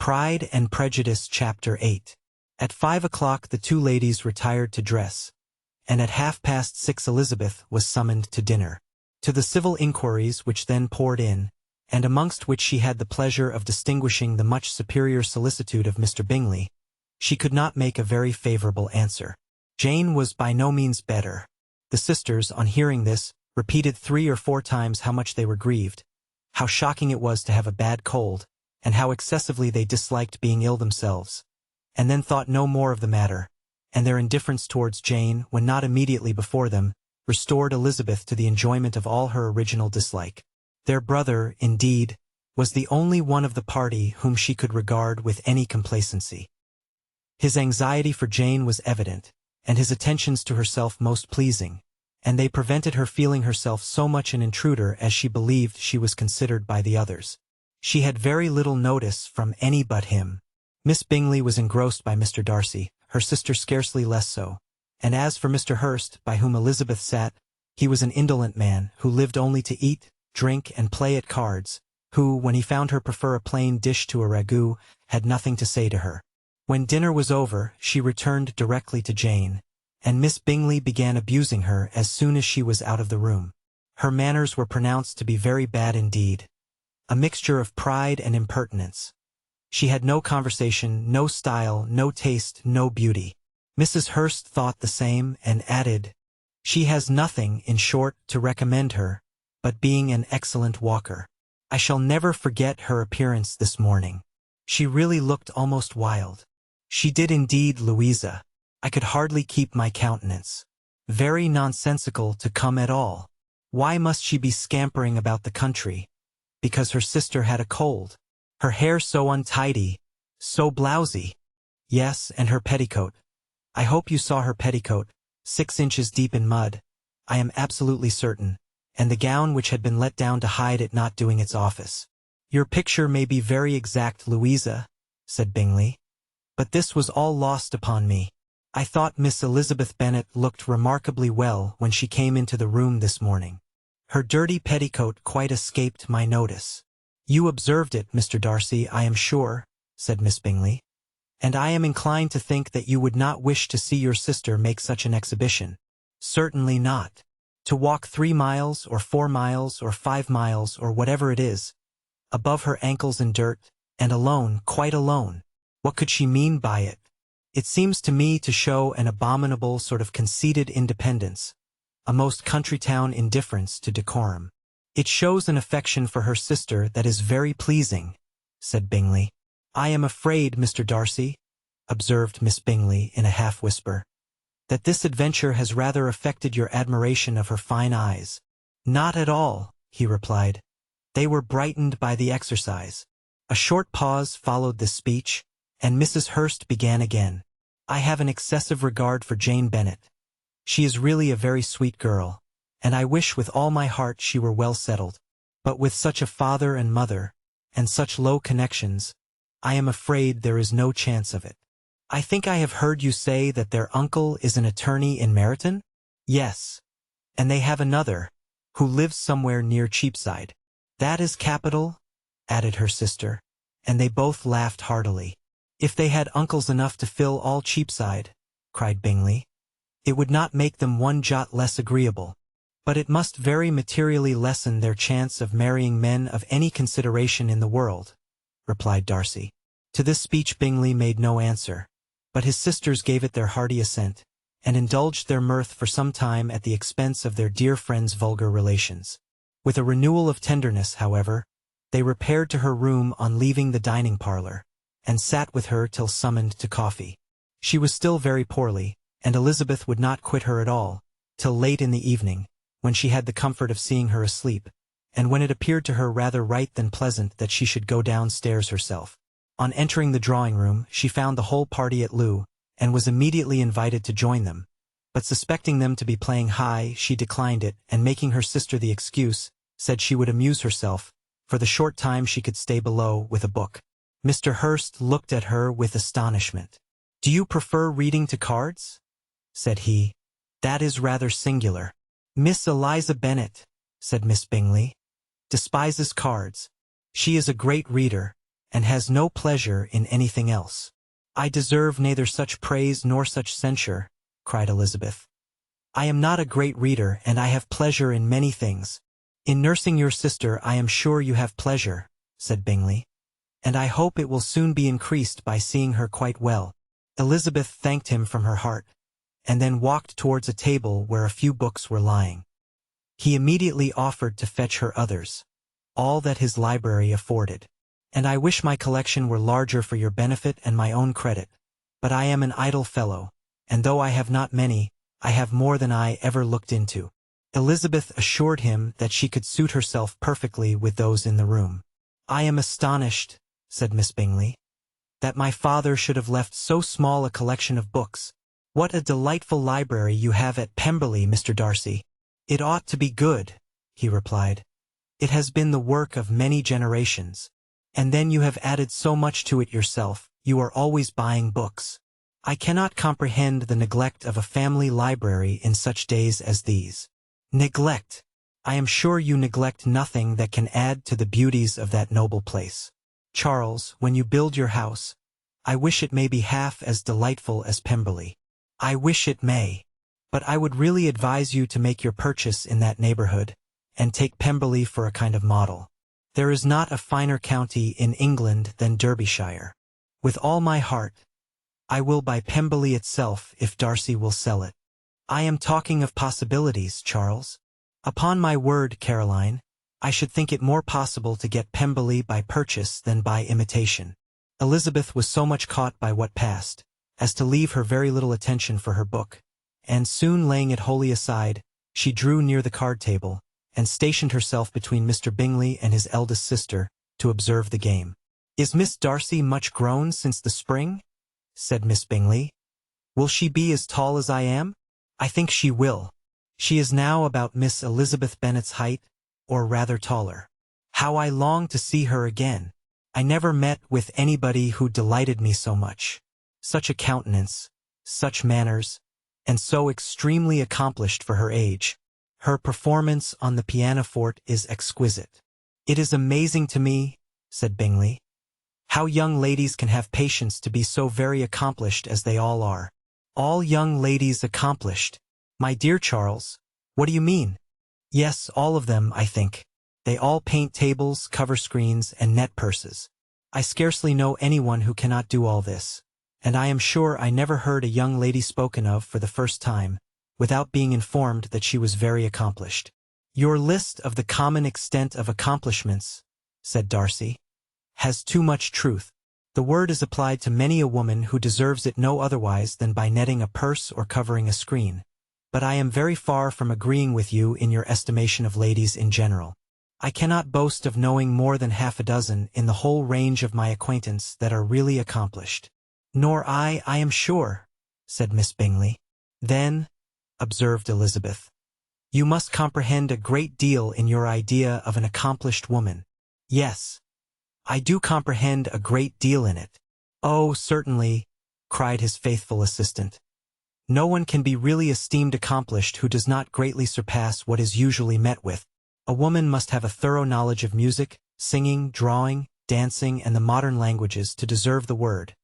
Pride and Prejudice Chapter 8. At 5 o'clock the two ladies retired to dress, and at 6:30 Elizabeth was summoned to dinner. To the civil inquiries which then poured in, and amongst which she had the pleasure of distinguishing the much superior solicitude of Mr. Bingley, she could not make a very favourable answer. Jane was by no means better. The sisters, on hearing this, repeated 3 or 4 times how much they were grieved, how shocking it was to have a bad cold, and how excessively they disliked being ill themselves, and then thought no more of the matter, and their indifference towards Jane, when not immediately before them, restored Elizabeth to the enjoyment of all her original dislike. Their brother, indeed, was the only one of the party whom she could regard with any complacency. His anxiety for Jane was evident, and his attentions to herself most pleasing, and they prevented her feeling herself so much an intruder as she believed she was considered by the others. She had very little notice from any but him. Miss Bingley was engrossed by Mr. Darcy, her sister scarcely less so, and as for Mr. Hurst, by whom Elizabeth sat, he was an indolent man, who lived only to eat, drink, and play at cards, who, when he found her prefer a plain dish to a ragout, had nothing to say to her. When dinner was over, she returned directly to Jane, and Miss Bingley began abusing her as soon as she was out of the room. Her manners were pronounced to be very bad indeed, a mixture of pride and impertinence. She had no conversation, no style, no taste, no beauty. Mrs. Hurst thought the same, and added, "She has nothing, in short, to recommend her, but being an excellent walker. I shall never forget her appearance this morning. She really looked almost wild." "She did indeed, Louisa. I could hardly keep my countenance. Very nonsensical to come at all. Why must she be scampering about the country? Because her sister had a cold. Her hair so untidy, so blousy. Yes, and her petticoat. I hope you saw her petticoat, 6 inches deep in mud, I am absolutely certain, and the gown which had been let down to hide it not doing its office." "Your picture may be very exact, Louisa," said Bingley, "but this was all lost upon me. I thought Miss Elizabeth Bennet looked remarkably well when she came into the room this morning. Her dirty petticoat quite escaped my notice." "You observed it, Mr. Darcy, I am sure," said Miss Bingley, "and I am inclined to think that you would not wish to see your sister make such an exhibition." "Certainly not. To walk 3 miles, or 4 miles, or 5 miles, or whatever it is, above her ankles in dirt, and alone, quite alone. What could she mean by it? It seems to me to show an abominable sort of conceited independence, a most country-town indifference to decorum." "It shows an affection for her sister that is very pleasing," said Bingley. "I am afraid, Mr. Darcy," observed Miss Bingley in a half-whisper, "that this adventure has rather affected your admiration of her fine eyes." "Not at all," he replied. "They were brightened by the exercise." A short pause followed this speech, and Mrs. Hurst began again. "I have an excessive regard for Jane Bennet. She is really a very sweet girl, and I wish with all my heart she were well settled. But with such a father and mother, and such low connections, I am afraid there is no chance of it." "I think I have heard you say that their uncle is an attorney in Meryton?" "Yes, and they have another, who lives somewhere near Cheapside." "That is capital," added her sister, and they both laughed heartily. "If they had uncles enough to fill all Cheapside," cried Bingley, "it would not make them one jot less agreeable." "But it must very materially lessen their chance of marrying men of any consideration in the world," replied Darcy. To this speech Bingley made no answer, but his sisters gave it their hearty assent, and indulged their mirth for some time at the expense of their dear friend's vulgar relations. With a renewal of tenderness, however, they repaired to her room on leaving the dining-parlour, and sat with her till summoned to coffee. She was still very poorly, and Elizabeth would not quit her at all, till late in the evening, when she had the comfort of seeing her asleep, and when it appeared to her rather right than pleasant that she should go downstairs herself. On entering the drawing-room, she found the whole party at loo, and was immediately invited to join them, but suspecting them to be playing high, she declined it, and making her sister the excuse, said she would amuse herself, for the short time she could stay below, with a book. Mr. Hurst looked at her with astonishment. "Do you prefer reading to cards?" said he. "That is rather singular." "Miss Eliza Bennet," said Miss Bingley, "despises cards. She is a great reader, and has no pleasure in anything else. I deserve neither such praise nor such censure, cried Elizabeth. I am not a great reader, and I have pleasure in many things. In nursing your sister I am sure you have pleasure, said Bingley, and I hope it will soon be increased by seeing her quite well. Elizabeth thanked him from her heart, and then walked towards a table where a few books were lying. He immediately offered to fetch her others, all that his library afforded. And I wish my collection were larger for your benefit and my own credit, but I am an idle fellow, and though I have not many, I have more than I ever looked into. Elizabeth assured him that she could suit herself perfectly with those in the room. I am astonished, said Miss Bingley, that my father should have left so small a collection of books. What a delightful library you have at Pemberley, Mr. Darcy. It ought to be good, he replied. It has been the work of many generations. And then you have added so much to it yourself, you are always buying books. I cannot comprehend the neglect of a family library in such days as these. Neglect! I am sure you neglect nothing that can add to the beauties of that noble place. Charles, when you build your house, I wish it may be half as delightful as Pemberley. I wish it may. But I would really advise you to make your purchase in that neighborhood, and take Pemberley for a kind of model. There is not a finer county in England than Derbyshire. With all my heart, I will buy Pemberley itself if Darcy will sell it. I am talking of possibilities, Charles. Upon my word, Caroline, I should think it more possible to get Pemberley by purchase than by imitation. Elizabeth was so much caught by what passed, as to leave her very little attention for her book, and soon laying it wholly aside, she drew near the card table, and stationed herself between Mr. Bingley and his eldest sister, to observe the game. "Is Miss Darcy much grown since the spring?" said Miss Bingley. "Will she be as tall as I am?" "I think she will. She is now about Miss Elizabeth Bennet's height, or rather taller. How I long to see her again! I never met with anybody who delighted me so much. Such a countenance, such manners, and so extremely accomplished for her age. Her performance on the pianoforte is exquisite." "It is amazing to me," said Bingley, "how young ladies can have patience to be so very accomplished as they all are." "All young ladies accomplished? My dear Charles, what do you mean?" "Yes, all of them, I think. They all paint tables, cover screens, and net purses. I scarcely know anyone who cannot do all this, and I am sure I never heard a young lady spoken of for the first time, without being informed that she was very accomplished." "Your list of the common extent of accomplishments," said Darcy, "has too much truth. The word is applied to many a woman who deserves it no otherwise than by netting a purse or covering a screen. But I am very far from agreeing with you in your estimation of ladies in general. I cannot boast of knowing more than half a dozen in the whole range of my acquaintance that are really accomplished." "Nor I am sure," said Miss Bingley. "Then," observed Elizabeth, "you must comprehend a great deal in your idea of an accomplished woman." "Yes, I do comprehend a great deal in it." "Oh, certainly," cried his faithful assistant. "No one can be really esteemed accomplished who does not greatly surpass what is usually met with. A woman must have a thorough knowledge of music, singing, drawing, dancing, and the modern languages to deserve the word.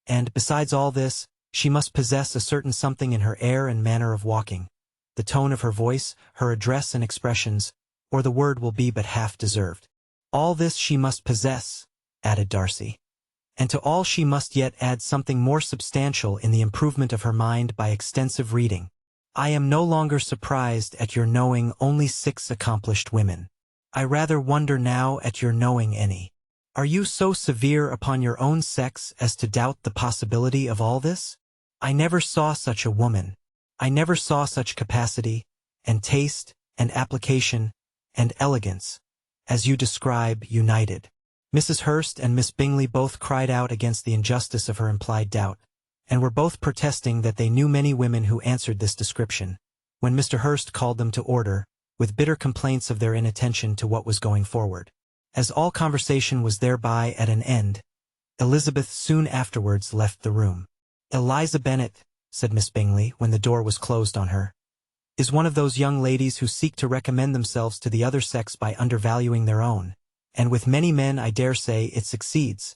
And, besides all this, she must possess a certain something in her air and manner of walking, the tone of her voice, her address and expressions, or the word will be but half deserved." "All this she must possess," added Darcy, "and to all she must yet add something more substantial in the improvement of her mind by extensive reading. I am no longer surprised at your knowing only 6 accomplished women. I rather wonder now at your knowing any. Are you so severe upon your own sex as to doubt the possibility of all this? I never saw such a woman. I never saw such capacity, and taste, and application, and elegance, as you describe united." Mrs. Hurst and Miss Bingley both cried out against the injustice of her implied doubt, and were both protesting that they knew many women who answered this description, when Mr. Hurst called them to order, with bitter complaints of their inattention to what was going forward. As all conversation was thereby at an end, Elizabeth soon afterwards left the room. "Eliza Bennet," said Miss Bingley, when the door was closed on her, "is one of those young ladies who seek to recommend themselves to the other sex by undervaluing their own, and with many men I dare say it succeeds.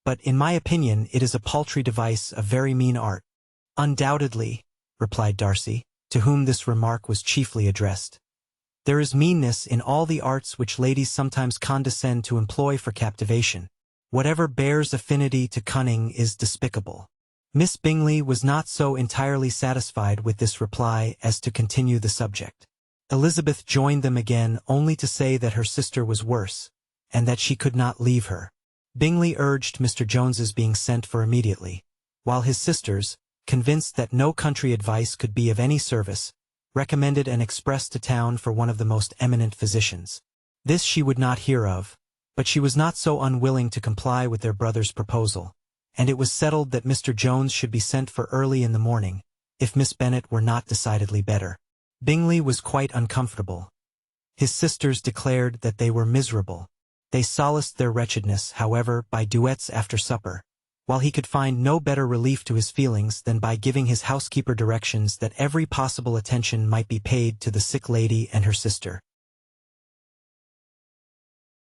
but in my opinion it is a paltry device of very mean art." "Undoubtedly," replied Darcy, to whom this remark was chiefly addressed. "There is meanness in all the arts which ladies sometimes condescend to employ for captivation. Whatever bears affinity to cunning is despicable." Miss Bingley was not so entirely satisfied with this reply as to continue the subject. Elizabeth joined them again only to say that her sister was worse, and that she could not leave her. Bingley urged Mr. Jones's being sent for immediately, while his sisters, convinced that no country advice could be of any service, recommended an express to town for one of the most eminent physicians. This she would not hear of, but she was not so unwilling to comply with their brother's proposal, and it was settled that Mr. Jones should be sent for early in the morning, if Miss Bennet were not decidedly better. Bingley was quite uncomfortable. His sisters declared that they were miserable. They solaced their wretchedness, however, by duets after supper, while he could find no better relief to his feelings than by giving his housekeeper directions that every possible attention might be paid to the sick lady and her sister.